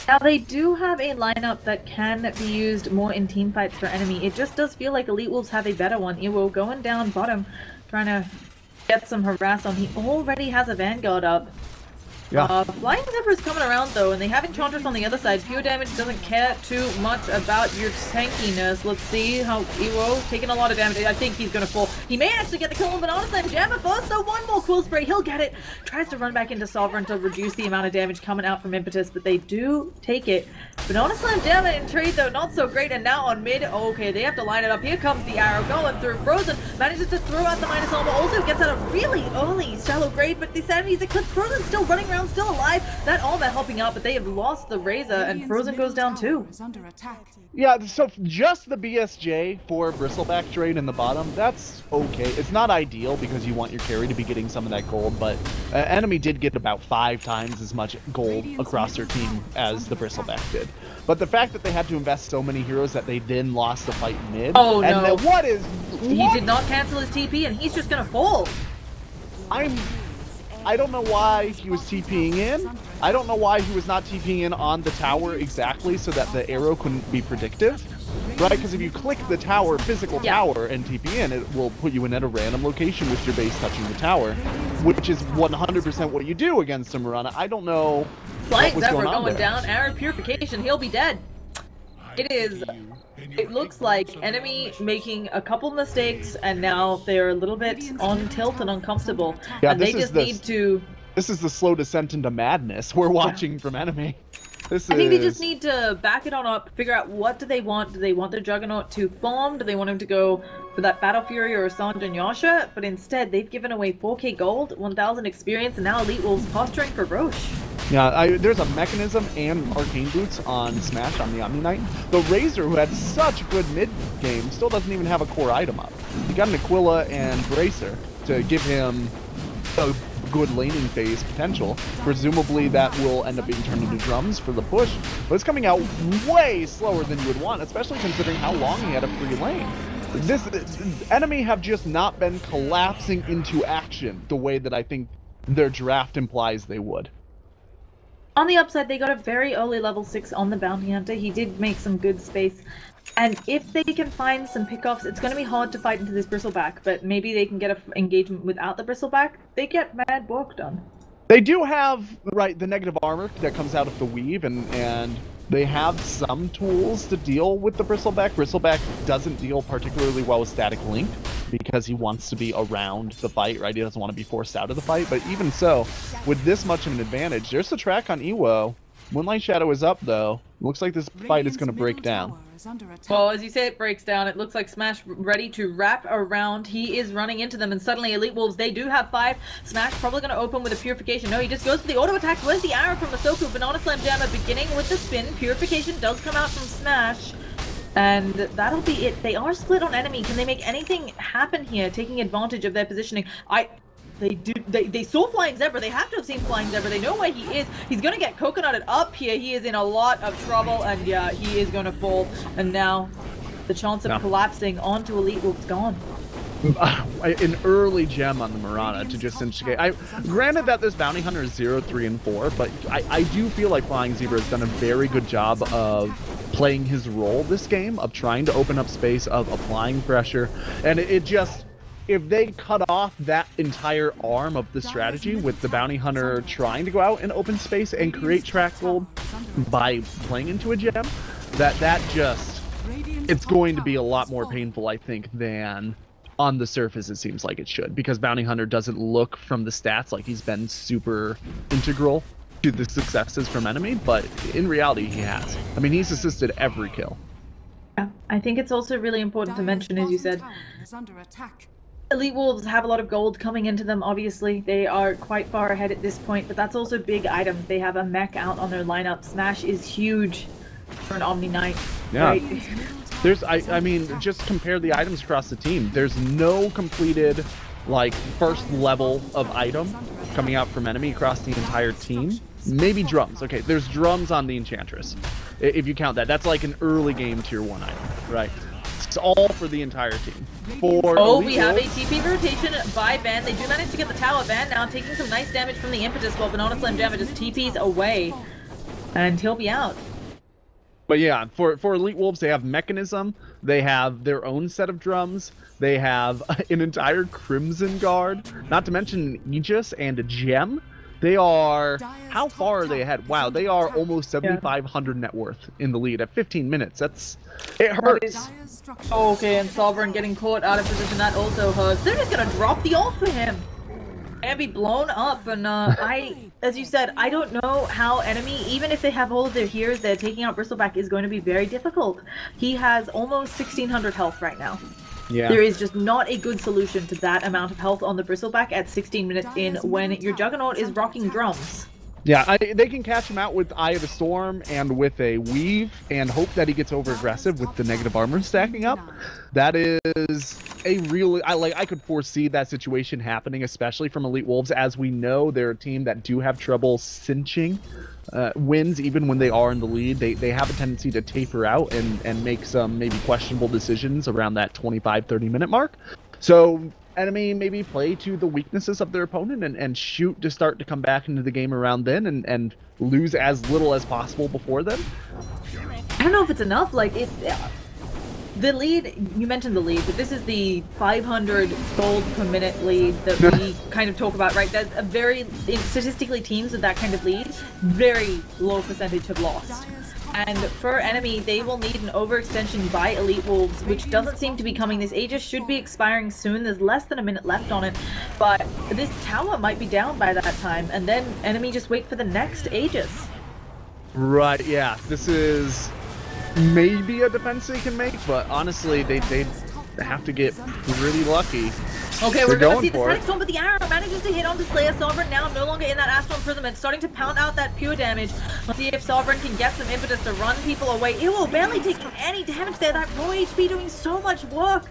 Now they do have a lineup that can be used more in team fights for Enemy. It just does feel like EWolves have a better one. EWO going down bottom, trying to get some harass on. He already has a Vanguard up. Yeah. Flying Zebra's coming around though, and they have Enchantress on the other side. Pure Damage doesn't care too much about your tankiness. Let's see how Ewo taking a lot of damage. I think he's gonna fall. He may actually get the kill on Banana Slam. Jammer first, though one more Quill Spray. He'll get it. Tries to run back into Sovereign to reduce the amount of damage coming out from Impetus, but they do take it. Banana Slam Jammer in trade though, not so great. And now on mid, okay, they have to line it up. Here comes the arrow going through. Frozen manages to throw out the minus armor. Also gets out a really early shallow grade, but the Sammy's eclipse. Frozen still running around, still alive. That armor helping out, but they have lost the Razor, and Frozen goes down too. Yeah, so just the BSJ for Bristleback trade in the bottom, that's okay. It's not ideal because you want your carry to be getting some of that gold, but Enemy did get about 5 times as much gold across their team as the Bristleback did. But the fact that they had to invest so many heroes that they then lost the fight mid. Oh no. And He did not cancel his TP, and he's just gonna fall. I don't know why he was TPing in. I don't know why he was not TPing in on the tower exactly so that the arrow couldn't be predictive. Right? Because if you click the tower, physical tower, and TP in, it will put you in at a random location with your base touching the tower, which is 100% what you do against a Mirana. I don't know Flying what was Zephyr going going down, arrow purification, he'll be dead. It looks like Enemy making a couple mistakes, and now they're a little bit on tilt and uncomfortable. Yeah, and they just need to... This is the slow descent into madness we're watching from Enemy. I think they just need to back it on up, figure out what do they want. Do they want their Juggernaut to farm? Do they want him to go for that Battle Fury or Sand and Yasha? But instead, they've given away 4k gold, 1000 experience, and now EWolves posturing for Roche. Yeah, there's a Mechanism and Arcane Boots on Smash on the Omni Knight. The Razor, who had such a good mid-game, still doesn't even have a core item up. He got an Aquila and Bracer to give him a good laning phase potential. Presumably that will end up being turned into drums for the push, but it's coming out way slower than you would want, especially considering how long he had a free lane. This Enemy have just not been collapsing into action the way that I think their draft implies they would. On the upside, they got a very early level 6 on the Bounty Hunter. He did make some good space. And if they can find some pickoffs, it's going to be hard to fight into this Bristleback, but maybe they can get an engagement without the Bristleback. They get mad work done. They do have, right, the negative armor that comes out of the weave, and they have some tools to deal with the Bristleback. Bristleback doesn't deal particularly well with Static Link because he wants to be around the fight, right? He doesn't want to be forced out of the fight, but even so, with this much of an advantage, there's the track on Ewo. Moonlight Shadow is up, though. Looks like this fight is going to break down. Well, as you say, it breaks down. It looks like Smash ready to wrap around. He is running into them, and suddenly EWolves, they do have 5. Smash probably going to open with a Purification. No, he just goes for the auto attack. Where's the arrow from Masoku? Banana Slam Jammer beginning with the spin. Purification does come out from Smash. And that'll be it. They are split on Enemy. Can they make anything happen here, taking advantage of their positioning? They saw Flying Zebra. They have to have seen Flying Zebra. They know where he is. He's going to get coconutted up here. He is in a lot of trouble, and yeah, he is going to fall. And now the chance of collapsing onto EWolves gone. An early gem on the Mirana to just instigate. Granted that this Bounty Hunter is 0, 3, and 4, but I do feel like Flying Zebra has done a very good job of playing his role this game, of trying to open up space, of applying pressure, and it just... if they cut off that entire arm of the strategy with the bounty hunter trying to go out in open space and create track gold by playing into a gem, that just, it's going to be a lot more painful, I think, than on the surface it seems like it should, because bounty hunter doesn't look from the stats like he's been super integral to the successes from enemy, but in reality he has. I mean, he's assisted every kill. Yeah, I think it's also really important to mention, as you said, EWolves have a lot of gold coming into them, obviously. They are quite far ahead at this point, but that's also big items. They have a mech out on their lineup. Smash is huge for an Omni Knight. Yeah. Right? There's, I mean, just compare the items across the team. There's no completed, like, first level of item coming out from enemy across the entire team. Maybe drums. Okay, there's drums on the Enchantress. If you count that, that's like an early game tier 1 item, right? It's all for the entire team. We have a TP rotation by Van. They do manage to get the tower. Van now taking some nice damage from the impetus, while Banana Slam Jammer just TPs away. And he'll be out. But yeah, for EWolves, they have Mechanism, they have their own set of drums, they have an entire Crimson Guard, not to mention Aegis and a gem. They are, how far are they ahead? Wow, they are almost 7,500 net worth in the lead at 15 minutes. It hurts. Okay, and Sovereign getting caught out of position, that also hurts. They're just gonna drop the ult for him and be blown up. And as you said, I don't know how enemy, even if they have all of their heroes, they're taking out Bristleback is going to be very difficult. He has almost 1,600 health right now. Yeah. There is just not a good solution to that amount of health on the Bristleback at 16 minutes in when your Juggernaut is rocking drums. Yeah, they can catch him out with Eye of the Storm and with a Weave and hope that he gets over aggressive with the negative armor stacking up. That is a really, I could foresee that situation happening, especially from EWolves, as we know they're a team that do have trouble cinching wins even when they are in the lead. They have a tendency to taper out and make some maybe questionable decisions around that 25-30 minute mark. So enemy maybe play to the weaknesses of their opponent and shoot to start to come back into the game around then and lose as little as possible before then. I don't know if it's enough. Like, the lead, you mentioned the lead, but this is the 500 gold per minute lead that we kind of talk about, right? That's a very, statistically, teams with that kind of lead, very low percentage have lost. And for enemy, they will need an overextension by EWolves, which doesn't seem to be coming. This Aegis should be expiring soon. There's less than a minute left on it, but this tower might be down by that time, and then enemy just wait for the next Aegis. Right, yeah. This is maybe a defense they can make, but honestly, they have to get pretty lucky. Okay, we're going to see the Static Storm, but the arrow manages to hit onto Slayer. Sovereign now no longer in that Astral Imprisonment, starting to pound out that pure damage. Let's see if Sovereign can get some impetus to run people away. Ew, barely taking any damage there. That raw HP doing so much work.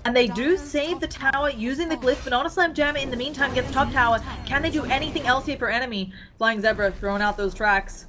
And they do save the tower using the glyph. Banana Slam Jammer in the meantime gets top tower. Can they do anything else here for enemy? Flying Zebra throwing out those tracks.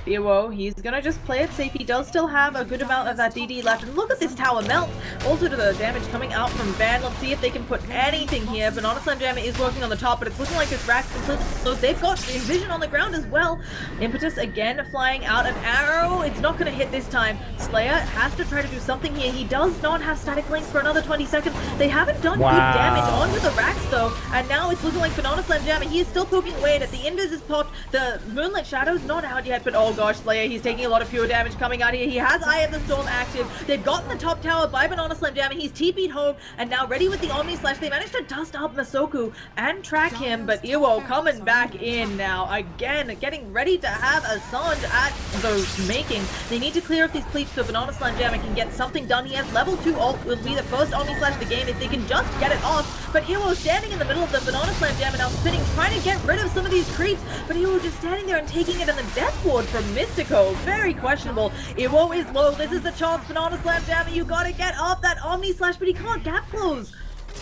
Ewo, he's gonna just play it safe. He does still have a good amount of that DD left. And look at this tower melt. Also to the damage coming out from Van. Let's see if they can put anything here. Banana Slam Jammer is working on the top, but it's looking like this rack's completely closed. They've got Vision on the ground as well. Impetus again flying out an arrow. It's not gonna hit this time. Slayer has to try to do something here. He does not have static links for another 20 seconds. They haven't done good damage onto the racks though. And now it's looking like Banana Slam Jammer. He is still poking away at it. The Invis is popped. The Moonlight Shadow's not out yet, but oh gosh, Slayer, he's taking a lot of pure damage coming out here. He has Eye of the Storm active. They've gotten the top tower by Banana Slam Jammer. He's TP'd home and now ready with the Omni Slash. They managed to dust up Masoku and track him, but Iwo coming back in now. Again, getting ready to have a Sanj at the making. They need to clear up these cleats so Banana Slam Jammer can get something done. He has level 2 ult, will be the first Omni Slash of the game if they can just get it off. But Iwo standing in the middle of the Banana Slam Jammer now spinning, trying to get rid of some of these creeps, but Iwo just standing there and taking it in the death ward from Mystico. Very questionable. Iwo is low. This is the chance. Banana Slam Jammer, you gotta get off that Omni Slash, but he can't gap close,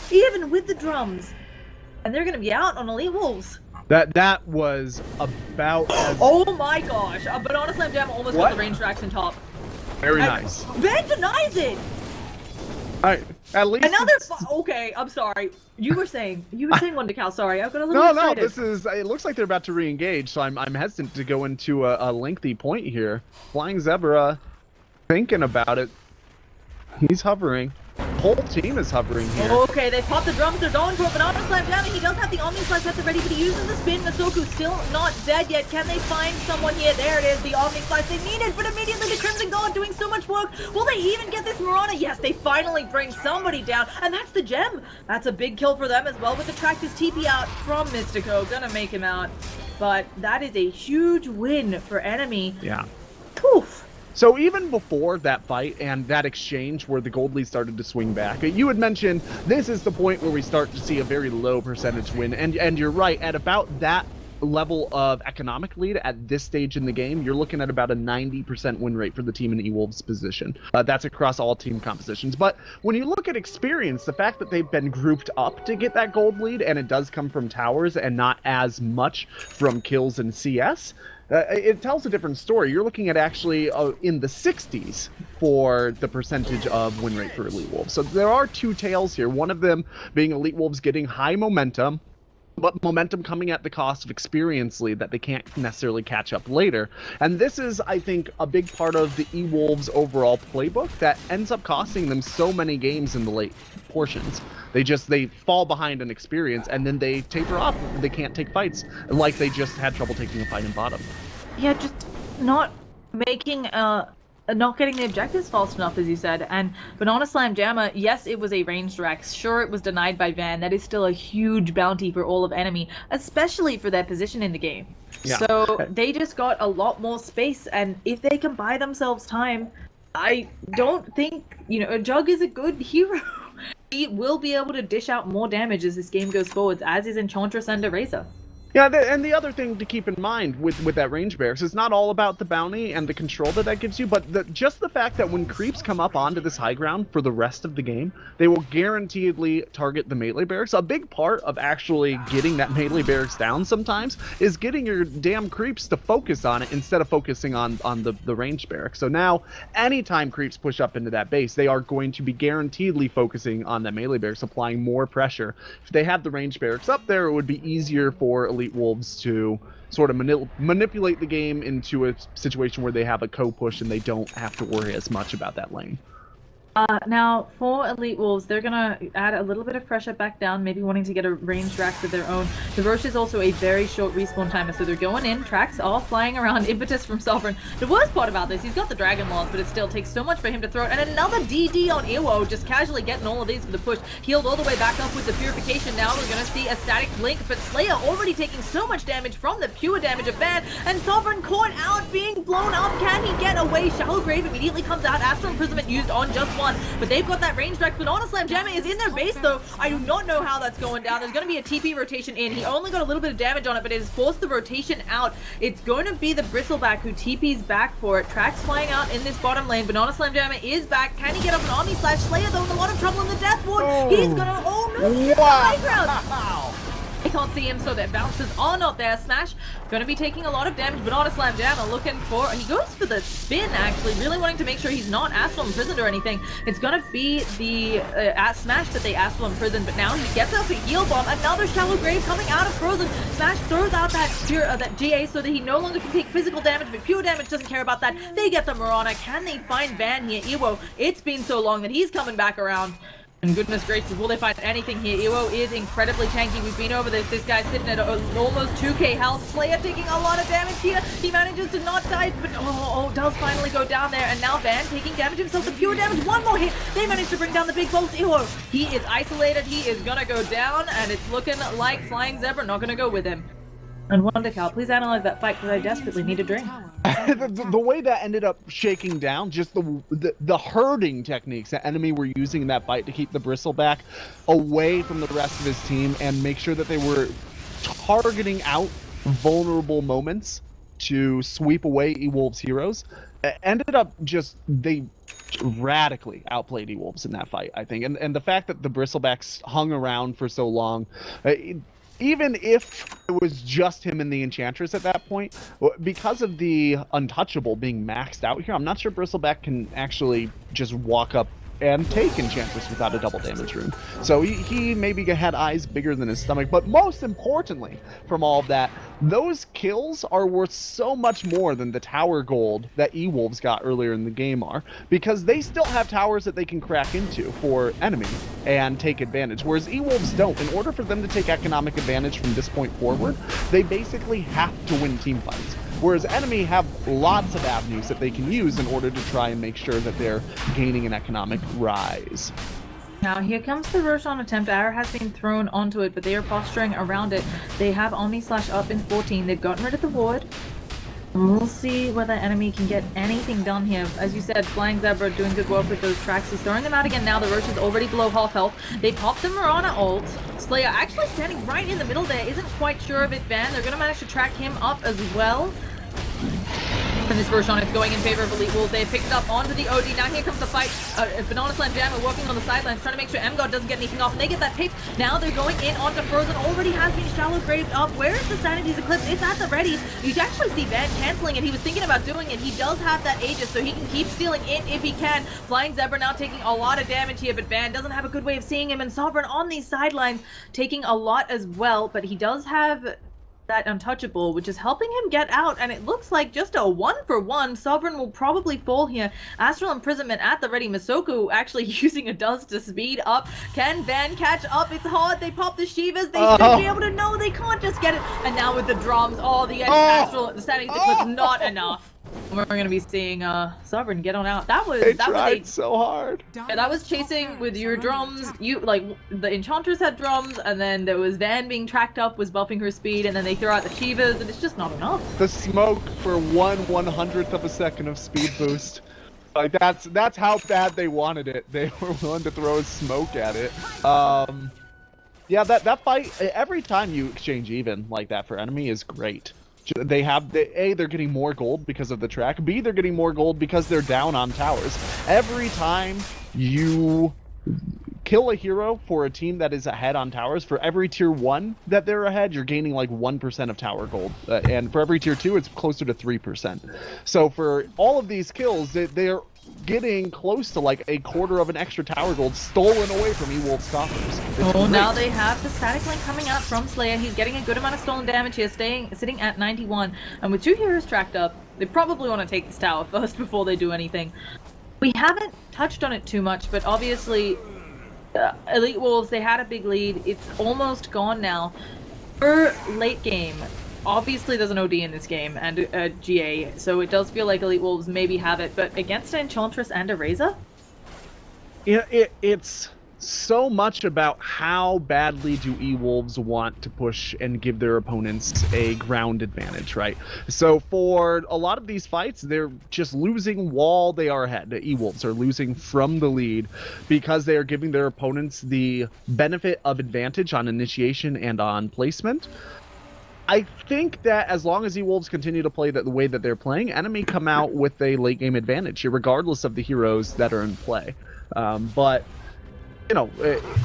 even with the drums. And they're gonna be out on EWolves. That was about as... Oh my gosh. Banana Slam Jammer almost got the range tracks in top. Very nice. Van denies it! Alright, at least another okay, I'm sorry. You were saying one to Cal, sorry. I've got a little excited. No, this is, it looks like they're about to re-engage, so I'm hesitant to go into a lengthy point here. Flying Zebra, thinking about it. He's hovering. whole team is hovering here. Okay, they popped the drums, they're going for it, but Banana Slam Jammy, he does have the Omni Slice at the ready, but he uses the spin. Masoku still not dead yet. Can they find someone here? There it is, the Omni Slice they needed, but immediately the Crimson God doing so much work. Will they even get this Mirana? Yes, they finally bring somebody down, and that's the gem. That's a big kill for them as well with the Tractor's TP out from Mystico. Gonna make him out, but that is a huge win for Enemy. Yeah. Poof. So even before that fight and that exchange where the gold lead started to swing back, you had mentioned this is the point where we start to see a very low percentage win. And you're right, at about that level of economic lead at this stage in the game, you're looking at about a 90% win rate for the team in EWolves' position. That's across all team compositions. But when you look at experience, the fact that they've been grouped up to get that gold lead, and it does come from towers and not as much from kills and CS, it tells a different story. You're looking at actually in the 60s for the percentage of win rate for Elite Wolves. So there are two tales here. One of them being Elite Wolves getting high momentum, but momentum coming at the cost of experience lead that they can't necessarily catch up later. And this is, I think, a big part of the EWolves overall playbook that ends up costing them so many games in the late portions. They fall behind in experience, and then they taper off. They can't take fights, like they just had trouble taking a fight in bottom. Yeah, just not making not getting the objectives fast enough, as you said. And Banana Slam Jammer, yes, it was a ranged Rex. Sure, it was denied by Van. That is still a huge bounty for all of Enemy, especially for their position in the game. Yeah. So they just got a lot more space, and if they can buy themselves time, I don't think, you know, Jug is a good hero. He will be able to dish out more damage as this game goes forwards, as is Enchantress and Eraser. Yeah, and the other thing to keep in mind with that range barracks is not all about the bounty and the control that gives you, but just the fact that when creeps come up onto this high ground for the rest of the game, they will guaranteedly target the melee barracks. A big part of actually getting that melee barracks down sometimes is getting your damn creeps to focus on it instead of focusing on the range barracks. So now, anytime creeps push up into that base, they are going to be guaranteedly focusing on that melee barracks, applying more pressure. If they have the range barracks up there, it would be easier for Elite Wolves to sort of manipulate the game into a situation where they have a co-push and they don't have to worry as much about that lane. Now, for Elite Wolves, they're going to add a little bit of pressure back down, maybe wanting to get a ranged Rax of their own. The Roche is also a very short respawn timer, so they're going in. Tracks are flying around. Impetus from Sovereign. The worst part about this, he's got the Dragon Laws, but it still takes so much for him to throw it. And another DD on Ewo, just casually getting all of these for the push. Healed all the way back up with the Purification. Now we're going to see a static blink, but Slayer already taking so much damage from the pure damage of Van, and Sovereign caught out, being blown up. Can he get away? Shallow Grave immediately comes out. Astral Imprisonment used on just one. But they've got that range back. Banana Slam Jammer is in their base, though. I do not know how that's going down. There's going to be a TP rotation in. He only got a little bit of damage on it, but it has forced the rotation out. It's going to be the Bristleback who TP's back for it. Tracks flying out in this bottom lane. Banana Slam Jammer is back. Can he get up an Omni Slash? Slayer, though, in a lot of trouble in the Death Ward. Oh. He's going to... Oh, no. He's wow. in the high ground. I can't see him, so their bounces are not there. Smash going to be taking a lot of damage. Banana Slam Jammer looking for... He goes for the spin, actually, really wanting to make sure he's not Astral Imprisoned or anything. It's going to be the Smash that they Astral Imprisoned, but now he gets up a Heal Bomb. Another Shallow Grave coming out of Frozen. Smash throws out that GA so that he no longer can take physical damage, but pure damage doesn't care about that. They get the Mirana. Can they find Van here? Ewo, it's been so long that he's coming back around. And goodness gracious, will they find anything here? Ewo is incredibly tanky. We've been over this. This guy's sitting at almost 2k health. Slayer taking a lot of damage here. He manages to not die, but does finally go down there. And now Van taking damage himself. The pure damage. One more hit. They managed to bring down the big bolts. Ewo, he is isolated. He is gonna go down, and it's looking like Flying Zebra not gonna go with him. And Wondercow, please analyze that fight because I desperately need a drink. the way that ended up shaking down, just the herding techniques that Enemy were using in that fight to keep the Bristleback away from the rest of his team and make sure that they were targeting out vulnerable moments to sweep away EWolves heroes, ended up just, they radically outplayed EWolves in that fight, I think. And the fact that the Bristlebacks hung around for so long, even if it was just him and the Enchantress at that point, because of the Untouchable being maxed out here, I'm not sure Bristleback can actually just walk up and take Enchantress without a double damage rune. So he maybe had eyes bigger than his stomach, but most importantly from all of that, those kills are worth so much more than the tower gold that EWolves got earlier in the game are, because they still have towers that they can crack into for enemy and take advantage, whereas EWolves don't. In order for them to take economic advantage from this point forward, they basically have to win team fights. Whereas enemy have lots of avenues that they can use in order to try and make sure that they're gaining an economic rise. Now here comes the Roshan attempt. Arrow has been thrown onto it, but they are posturing around it. They have Omni Slash up in 14. They've gotten rid of the ward. We'll see whether enemy can get anything done here. As you said, Flying Zebra doing good work with those tracks. He's throwing them out again now. The Rosh is already below half health. They popped the Mirana ult. Slayer actually standing right in the middle there. Isn't quite sure of it, Van. They're going to manage to track him up as well. And this Roshan is going in favor of EWolves. They picked it up onto the OD. Now here comes the fight. Banana Slam Jam are working on the sidelines, trying to make sure MGod doesn't get anything off. And they get that pick. Now they're going in onto Frozen. Already has been shallow graved up. Where is the Sanity's Eclipse? It's at the ready. You can actually see Van canceling it. He was thinking about doing it. He does have that Aegis, so he can keep stealing it if he can. Flying Zebra now taking a lot of damage here, but Van doesn't have a good way of seeing him. And Sovereign on these sidelines taking a lot as well, but he does have that untouchable, which is helping him get out, and it looks like just a 1-for-1. Sovereign will probably fall here. Astral Imprisonment at the ready. Masoku actually using a dust to speed up. Can Van catch up? It's hard. They pop the Shivas. They should be able to know. They can't just get it. And now with the drums, the Astral, the Standing Eclipse, not enough. We're going to be seeing Sovereign get on out. That was so hard. Yeah, that was chasing with your drums. You the Enchantress had drums, and then there was Van being tracked up, was buffing her speed, and then they throw out the Shivas, and it's just not enough. The smoke for 1/100th of a second of speed boost. Like that's how bad they wanted it. They were willing to throw smoke at it. Yeah, that fight, every time you exchange even like that for enemy is great. They have A, they're getting more gold because of the track. B, they're getting more gold because they're down on towers. Every time you kill a hero for a team that is ahead on towers, for every tier 1 that they're ahead, you're gaining like 1% of tower gold. And for every tier 2, it's closer to 3%. So for all of these kills, they're getting close to like a quarter of an extra tower gold stolen away from EWolves coffers. Now they have the static link coming out from Slayer. He's getting a good amount of stolen damage here, sitting at 91. And with 2 heroes tracked up, they probably want to take this tower first before they do anything. We haven't touched on it too much, but obviously EWolves, they had a big lead. It's almost gone now. For late game, obviously there's an OD in this game and a GA, so it does feel like EWolves maybe have it, but against an Enchantress and a Razor? Yeah, it's so much about how badly do EWolves want to push and give their opponents a ground advantage, right? So for a lot of these fights, they're just losing while they are ahead. The EWolves are losing from the lead because they are giving their opponents the benefit of advantage on initiation and on placement. I think that as long as EWolves continue to play the way that they're playing, enemy come out with a late game advantage, regardless of the heroes that are in play. But you know,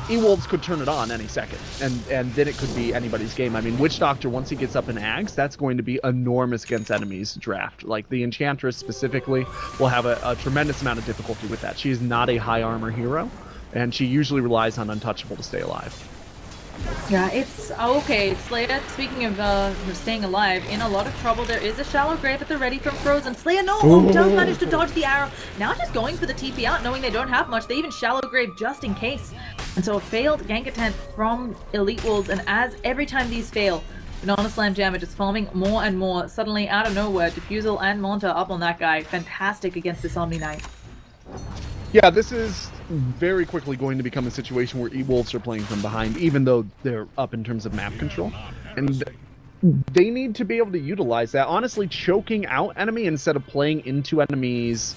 EWolves could turn it on any second, and then it could be anybody's game. I mean, Witch Doctor, once he gets up in Ags, that's going to be enormous against enemies draft. Like, the Enchantress specifically will have a tremendous amount of difficulty with that. She is not a high armor hero, and she usually relies on Untouchable to stay alive. Yeah, it's okay. Slayer, speaking of staying alive, in a lot of trouble. There is a shallow grave at the ready from Frozen. Slayer, does manage to dodge the arrow. Now just going for the TP out, knowing they don't have much. They even shallow grave just in case. And so a failed gank attempt from EWolves, and as every time these fail, Banana Slam Jam is farming more and more. Suddenly, out of nowhere, Diffusal and Monta up on that guy. Fantastic against this Omni Knight. Yeah, this is very quickly going to become a situation where EWolves are playing from behind, even though they're up in terms of map control. And they need to be able to utilize that. Honestly, choking out enemy instead of playing into enemies'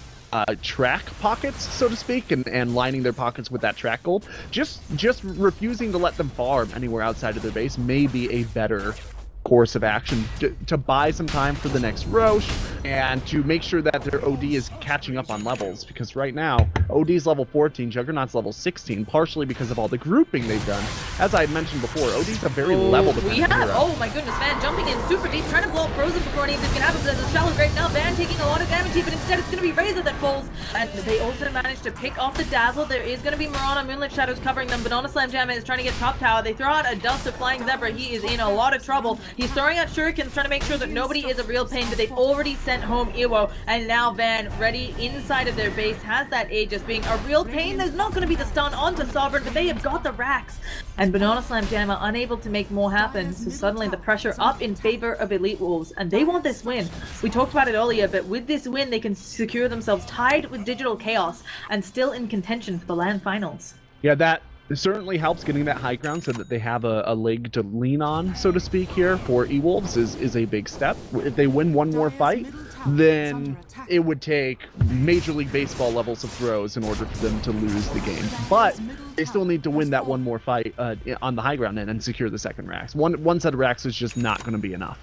track pockets, so to speak, and lining their pockets with that track gold. Just refusing to let them farm anywhere outside of their base may be a better course of action to buy some time for the next Roche and to make sure that their OD is catching up on levels, because right now OD's level 14, Juggernaut's level 16, partially because of all the grouping they've done. As I had mentioned before, OD's a very level dependent hero. Oh my goodness, Van jumping in super deep, trying to blow up Frozen before anything can happen. There's a shallow grave now. Van taking a lot of damage here, but instead it's going to be Razor that falls. And they also managed to pick off the Dazzle. There is going to be Mirana, Moonlit Shadows covering them. Banana Slam Jam is trying to get top tower. They throw out a dust of Flying Zebra. He is in a lot of trouble. He's throwing out shurikens, trying to make sure that nobody is a real pain, but they've already sent home Ewo, and now Van, ready inside of their base, has that Aegis being a real pain. There's not going to be the stun onto Sovereign, but they have got the racks, and Banana Slam Jam are unable to make more happen, so suddenly the pressure up in favor of EWolves, and they want this win. We talked about it earlier, but with this win, they can secure themselves tied with Digital Chaos, and still in contention for the LAN finals. Yeah, that certainly helps getting that high ground so that they have a leg to lean on, so to speak, here for EWolves is a big step. If they win one more fight, then it would take Major League Baseball levels of throws in order for them to lose the game. But they still need to win that one more fight on the high ground and secure the second racks. One set of racks is just not going to be enough.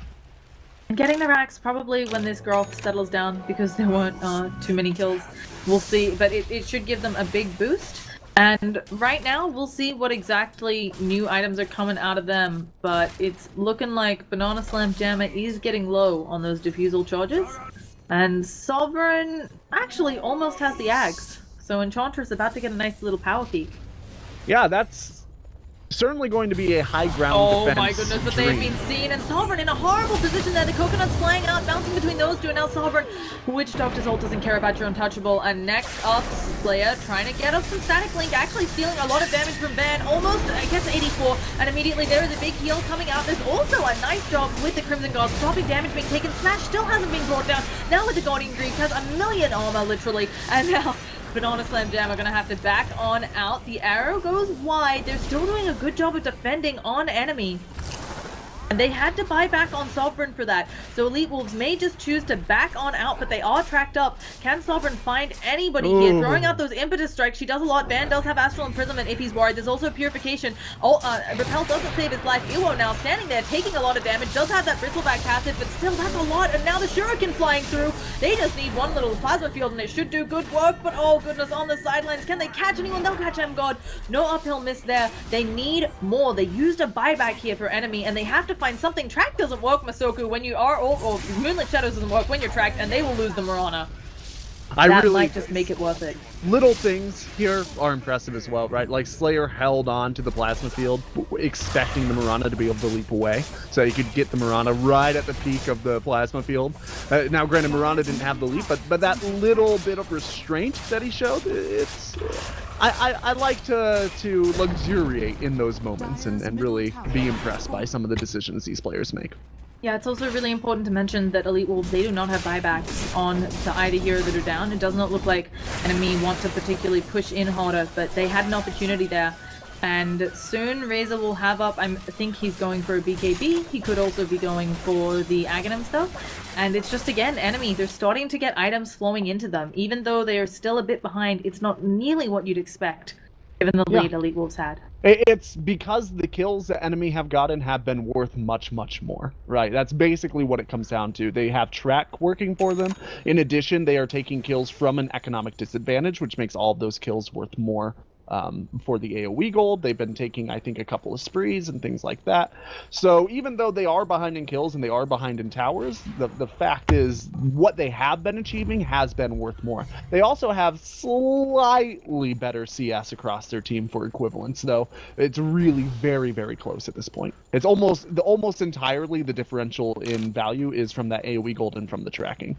Getting the racks probably when this growth settles down, because there weren't too many kills. We'll see, but it should give them a big boost. And right now, we'll see what exactly new items are coming out of them, but it's looking like Banana Slam Jammer is getting low on those diffusal charges. And Sovereign actually almost has the Ags, so Enchantress about to get a nice little power peak. Yeah, that's certainly going to be a high ground defense. Oh my goodness, but they have been seen, and Sovereign in a horrible position there. The Coconut's flying out, bouncing between those two, and now Sovereign, Witch Doctor's ult doesn't care about your untouchable. And next up, Slayer trying to get up some Static Link, actually stealing a lot of damage from Van, almost gets 84, and immediately there is a big heal coming out. There's also a nice job with the Crimson Guard, stopping damage being taken. Smash still hasn't been brought down. Now with the Guardian Greaves, has a million armor, literally, and now Banana Slam Jam are going to have to back on out. The arrow goes wide. They're still doing a good job of defending on enemy. And they had to buy back on Sovereign for that. So EWolves may just choose to back on out, but they are tracked up. Can Sovereign find anybody here? Throwing out those Impetus Strikes. She does a lot. Van does have Astral Imprisonment if he's worried. There's also Purification. Oh, Repel doesn't save his life. Ewo now standing there, taking a lot of damage. Does have that Bristleback passive, but still that's a lot. And now the Shuriken flying through. They just need one little Plasma Field, and it should do good work. But oh goodness, on the sidelines, can they catch anyone? They'll catch M-God. No uphill miss there. They need more. They used a buyback here for enemy, and they have to find something. Track doesn't work, Masoku, when you are, or Moonlit Shadows doesn't work when you're tracked, and they will lose the Mirana. That might just make it worth it. Little things here are impressive as well, right? Like Slayer held on to the Plasma Field, expecting the Mirana to be able to leap away, so he could get the Mirana right at the peak of the Plasma Field. Now, granted, Mirana didn't have the leap, but that little bit of restraint that he showed, it's... I like to luxuriate in those moments and really be impressed by some of the decisions these players make. Yeah, it's also really important to mention that EWolves, they do not have buybacks on the either hero that are down. It does not look like NME want to particularly push in harder, but they had an opportunity there. And soon Razor will have up, I think he's going for a BKB. He could also be going for the Aghanim stuff. And it's just, again, enemy. They're starting to get items flowing into them. Even though they are still a bit behind, it's not nearly what you'd expect, given the lead EWolves had. It's because the kills that enemy have gotten have been worth much, much more, right? That's basically what it comes down to. They have track working for them. In addition, they are taking kills from an economic disadvantage, which makes all of those kills worth more. For the AoE gold, they've been taking, I think, a couple of sprees and things like that. So even though they are behind in kills and they are behind in towers, the fact is what they have been achieving has been worth more. They also have slightly better CS across their team for equivalence, though it's really very, very close at this point. It's almost entirely the differential in value is from that AoE gold and from the tracking.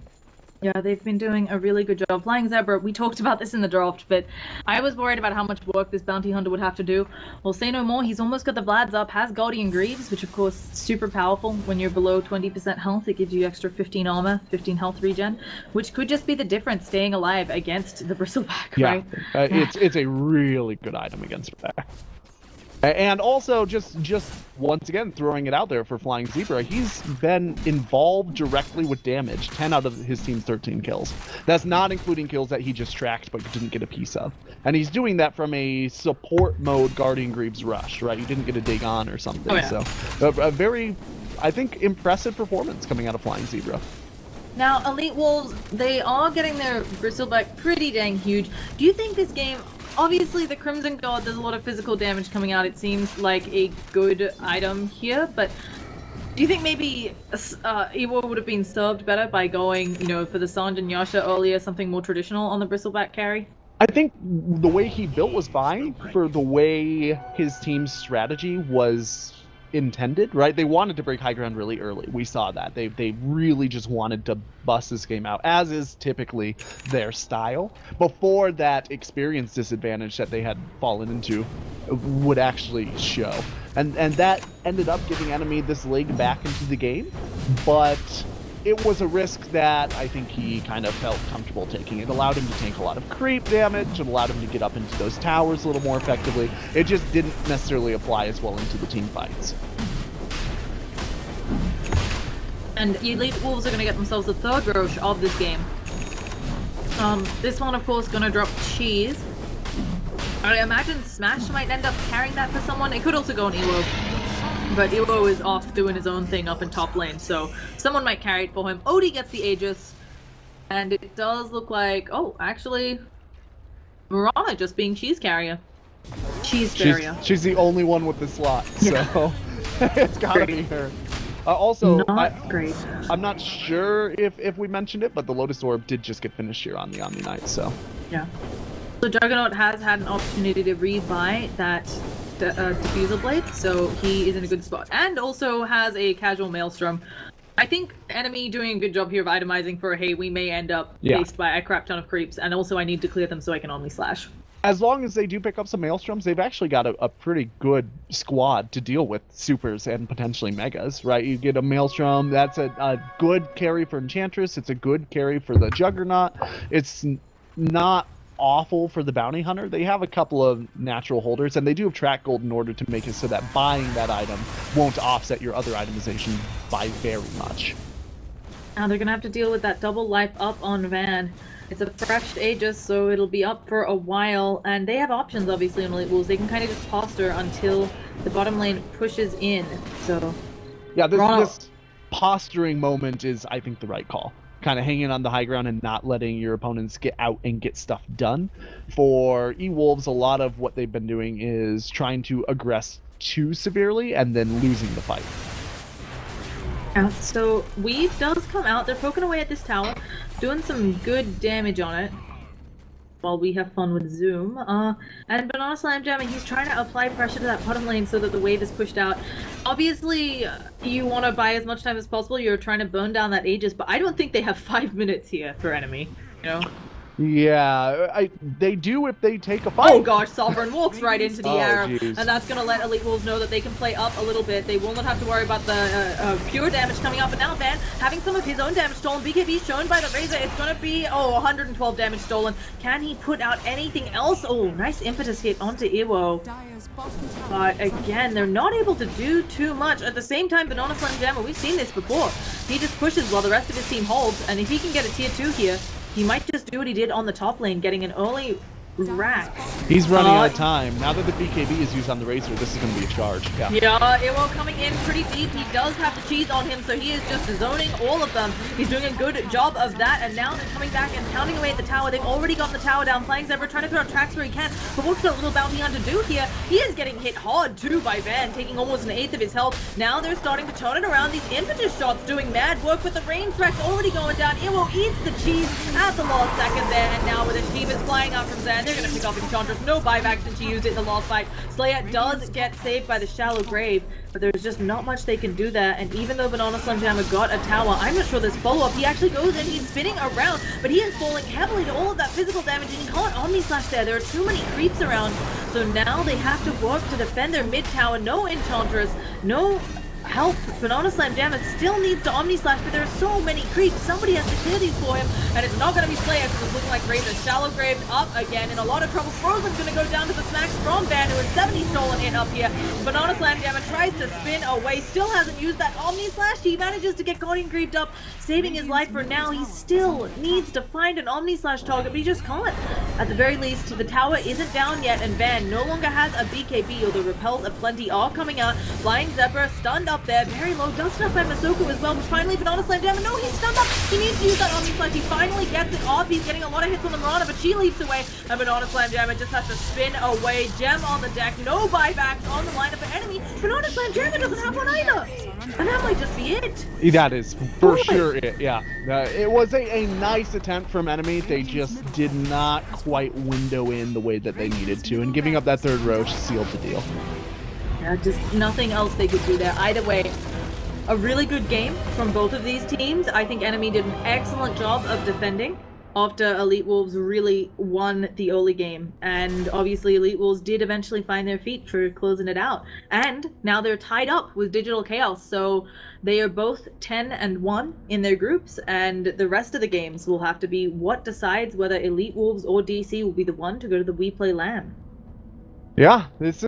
Yeah, they've been doing a really good job. Flying Zebra, we talked about this in the draft, but I was worried about how much work this bounty hunter would have to do. Well, say no more. He's almost got the Vlads up, has Guardian Greaves, which of course is super powerful. When you're below 20% health, it gives you extra 15 armor, 15 health regen, which could just be the difference staying alive against the Bristleback, right? It's a really good item against back. And also, just once again, throwing it out there for Flying Zebra, he's been involved directly with damage, 10 out of his team's 13 kills. That's not including kills that he just tracked but didn't get a piece of. And he's doing that from a support mode Guardian Greaves rush, right? You didn't get a dig on or something. Oh, yeah. So, a very, I think, impressive performance coming out of Flying Zebra. Now, EWolves, they are getting their bristleback pretty dang huge. Do you think this game, obviously the Crimson God, there's a lot of physical damage coming out. It seems like a good item here, but do you think maybe Ewo would have been served better by going, you know, for the Sanj and Yasha earlier, something more traditional on the bristleback carry? I think the way he built was fine for the way his team's strategy was intended, right? They wanted to break high ground really early. We saw that. They really just wanted to bust this game out, as is typically their style, before that experience disadvantage that they had fallen into would actually show. And that ended up giving Enemy this leg back into the game, but it was a risk that I think he kind of felt comfortable taking. It allowed him to tank a lot of creep damage, it allowed him to get up into those towers a little more effectively. It just didn't necessarily apply as well into the team fights. And EWolves are going to get themselves the third Roche of this game. This one, of course, going to drop Cheese. I imagine Smash might end up carrying that for someone. It could also go on Ewo. But Ewo is off doing his own thing up in top lane, so someone might carry it for him. Odie gets the Aegis, and it does look like, oh, actually, Mirana just being Cheese carrier. Cheese barrier. She's the only one with the slot, so it's gotta be her. Also, Great. I'm not sure if we mentioned it, but the Lotus Orb did just get finished here on the Omni Knight, so. Yeah. So Juggernaut has had an opportunity to rebuy that Diffusal Blade, so he is in a good spot. And also has a casual Maelstrom. I think Enemy doing a good job here of itemizing for, hey, we may end up faced by a crap ton of creeps, and also I need to clear them so I can Omni Slash. As long as they do pick up some Maelstroms, they've actually got a pretty good squad to deal with supers and potentially megas, right? You get a Maelstrom, that's a good carry for Enchantress, it's a good carry for the Juggernaut. It's not awful for the Bounty Hunter. They have a couple of natural holders, and they do have track gold in order to make it so that buying that item won't offset your other itemization by very much. Now they're going to have to deal with that double life up on Van. It's a fresh Aegis, so it'll be up for a while, and they have options, obviously, on EWolves. They can kind of just posture until the bottom lane pushes in, so... Yeah, this posturing moment is, I think, the right call. Kind of hanging on the high ground and not letting your opponents get out and get stuff done. For EWolves, a lot of what they've been doing is trying to aggress too severely and then losing the fight. Yeah, so Weave does come out. They're poking away at this tower, doing some good damage on it while we have fun with Zoom. And Banana Slam Jam, and he's trying to apply pressure to that bottom lane so that the wave is pushed out. Obviously, you want to buy as much time as possible. You're trying to burn down that Aegis, but I don't think they have 5 minutes here for Enemy, you know? Yeah, they do if they take a fight. Oh gosh, Sovereign walks right into the arrow, geez. and that's going to let EWolves know that they can play up a little bit. They will not have to worry about the pure damage coming up, but now Van having some of his own damage stolen. BKB shown by the Razor, it's going to be, 112 damage stolen. Can he put out anything else? Oh, nice impetus hit onto Ewo. But again, they're not able to do too much. At the same time, Banana Slam Jammer, we've seen this before. He just pushes while the rest of his team holds, and if he can get a tier 2 here, he might just do what he did on the top lane, getting an early rack. He's running out of time. Now that the BKB is used on the Razor, this is going to be a charge. Yeah, Ewo coming in pretty deep. He does have the cheese on him, so he is just zoning all of them. He's doing a good job of that, and now they're coming back and pounding away at the tower. They've already gotten the tower down. Playing Zebra trying to throw out tracks where he can, but what's that little Bounty Hunter do here? He is getting hit hard too by Van, taking almost an eighth of his health. Now they're starting to turn it around. These impetus shots doing mad work, but the range track's already going down. Ewo eats the cheese at the last second there, and now with Achievers flying out from Zan, they're going to pick off Enchantress. No buyback since she used it in the last fight. Slayer does get saved by the shallow grave, but there's just not much they can do there. And even though Banana Slam Jammer got a tower, I'm not sure there's follow-up. He actually goes and he's spinning around, but he is falling heavily to all of that physical damage, and he can't Omni Slash there. There are too many creeps around, so now they have to work to defend their mid tower. No Enchantress, no help. Banana Slam Jammer still needs to Omni Slash, but there are so many creeps. Somebody has to clear these for him, and it's not going to be Slayer because it's looking like Razor. Shallow Grave up again, in a lot of trouble. Frozen's going to go down to the smacks from Van, who is 70 stolen in up here. Banana Slam Jammer tries to spin away, still hasn't used that Omni Slash. He manages to get Guardian creeped up, saving his life for now. He still needs to find an Omni Slash target, but he just can't. At the very least, the tower isn't down yet, and Van no longer has a BKB, although repels aplenty are coming out. Flying Zebra stunned up up there. Very low. Does stuff by Masoku as well, but finally Banana Slam Jam. No, he's stunned up. He needs to use that Omni Slice. He finally gets it off. He's getting a lot of hits on the Mirana, but she leaps away. And Banana Slam Jam just has to spin away. Gem on the deck. No buybacks on the lineup for Enemy. Banana Slam Jam doesn't have one either. And that might just be it. That is for sure it, yeah. It was a nice attempt from Enemy. They just did not quite window in the way that they needed to, and giving up that third row sealed the deal. Yeah, just nothing else they could do there. Either way, a really good game from both of these teams. I think Enemy did an excellent job of defending after EWolves really won the early game. And obviously EWolves did eventually find their feet for closing it out. And now they're tied up with Digital Chaos. So they are both 10-1 in their groups. And the rest of the games will have to be what decides whether EWolves or DC will be the one to go to the WePlay LAN. Yeah, this